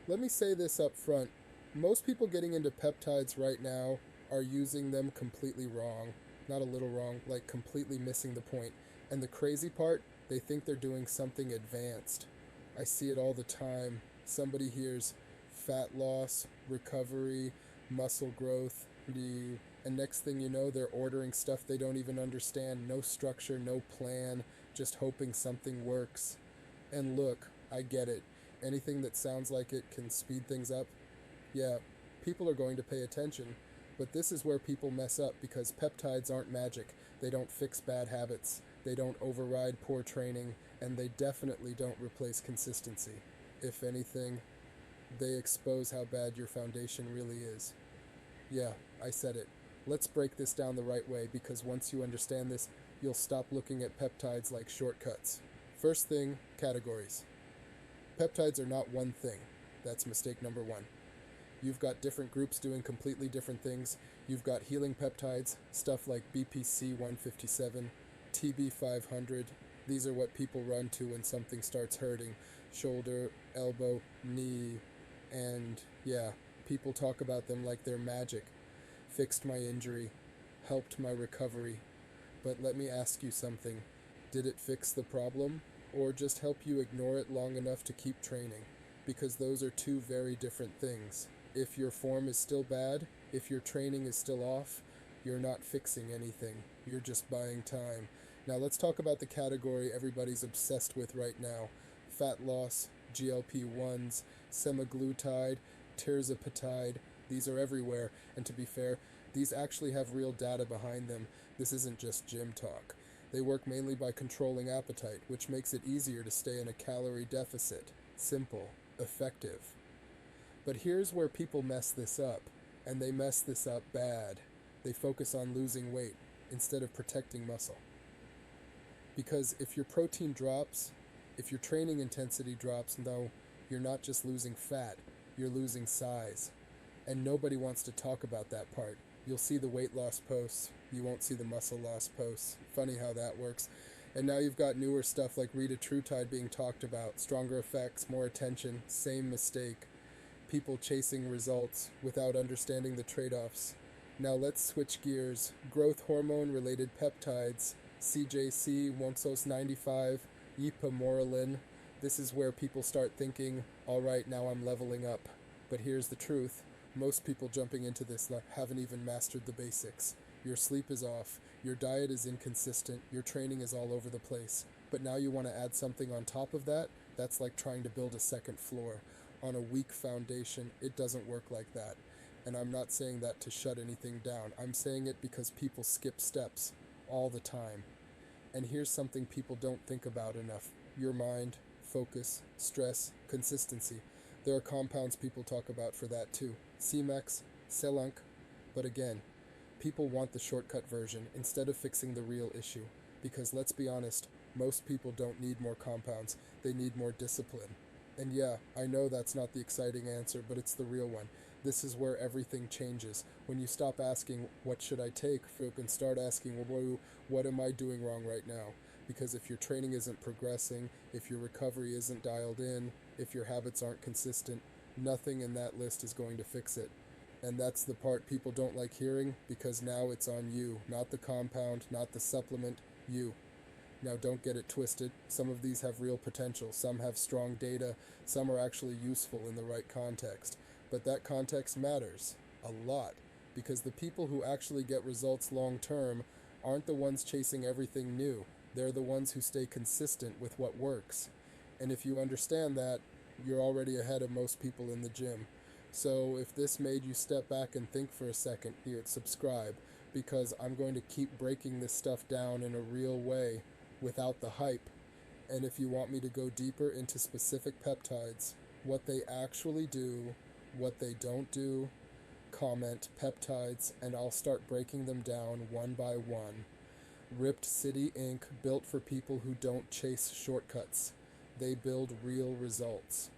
Let me say this up front. Most people getting into peptides right now are using them completely wrong. Not a little wrong, like completely missing the point. And the crazy part, they think they're doing something advanced. I see it all the time. Somebody hears fat loss, recovery, muscle growth, and next thing you know, they're ordering stuff they don't even understand. No structure, no plan, just hoping something works. And look, I get it. Anything that sounds like it can speed things up, yeah, people are going to pay attention. But this is where people mess up because peptides aren't magic. They don't fix bad habits, they don't override poor training, and they definitely don't replace consistency. If anything, they expose how bad your foundation really is. Yeah, I said it. Let's break this down the right way because once you understand this, you'll stop looking at peptides like shortcuts. First thing, categories. Peptides are not one thing. That's mistake number one. You've got different groups doing completely different things. You've got healing peptides, stuff like BPC 157, TB 500. These are what people run to when something starts hurting: shoulder, elbow, knee, and yeah, people talk about them like they're magic. Fixed my injury, helped my recovery. But let me ask you something. Did it fix the problem, or just help you ignore it long enough to keep training? Because those are two very different things. If your form is still bad, if your training is still off, you're not fixing anything. You're just buying time. Now let's talk about the category everybody's obsessed with right now: fat loss, GLP-1s, semaglutide, tirzepatide. These are everywhere, and to be fair, these actually have real data behind them. This isn't just gym talk. They work mainly by controlling appetite, which makes it easier to stay in a calorie deficit. Simple, effective. But here's where people mess this up, and they mess this up bad. They focus on losing weight instead of protecting muscle. Because if your protein drops, if your training intensity drops, no, you're not just losing fat, you're losing size. And nobody wants to talk about that part. You'll see the weight loss posts, you won't see the muscle loss posts. Funny how that works. And now you've got newer stuff like retatrutide being talked about, stronger effects, more attention, same mistake. People chasing results without understanding the trade-offs. Now let's switch gears. Growth hormone related peptides, CJC, Wonsos 95, ipamorelin. This is where people start thinking, all right, now I'm leveling up. But here's the truth. Most people jumping into this haven't even mastered the basics. Your sleep is off, your diet is inconsistent, your training is all over the place. But now you want to add something on top of that? That's like trying to build a second floor. On a weak foundation, it doesn't work like that. And I'm not saying that to shut anything down. I'm saying it because people skip steps all the time. And here's something people don't think about enough: your mind, focus, stress, consistency. There are compounds people talk about for that too: CMEX, Selunk. But again, people want the shortcut version instead of fixing the real issue. Because let's be honest, most people don't need more compounds, they need more discipline. And yeah, I know that's not the exciting answer, but it's the real one. This is where everything changes. When you stop asking, what should I take, and start asking, well, what am I doing wrong right now? Because if your training isn't progressing, if your recovery isn't dialed in, if your habits aren't consistent, nothing in that list is going to fix it. And that's the part people don't like hearing, because now it's on you, not the compound, not the supplement, you. Now, don't get it twisted. Some of these have real potential. Some have strong data. Some are actually useful in the right context. But that context matters a lot, because the people who actually get results long term aren't the ones chasing everything new. They're the ones who stay consistent with what works. And if you understand that, you're already ahead of most people in the gym. So if this made you step back and think for a second, here, subscribe, because I'm going to keep breaking this stuff down in a real way without the hype. And if you want me to go deeper into specific peptides, what they actually do, what they don't do, comment peptides, and I'll start breaking them down one by one. Ripped City Inc., built for people who don't chase shortcuts. They build real results.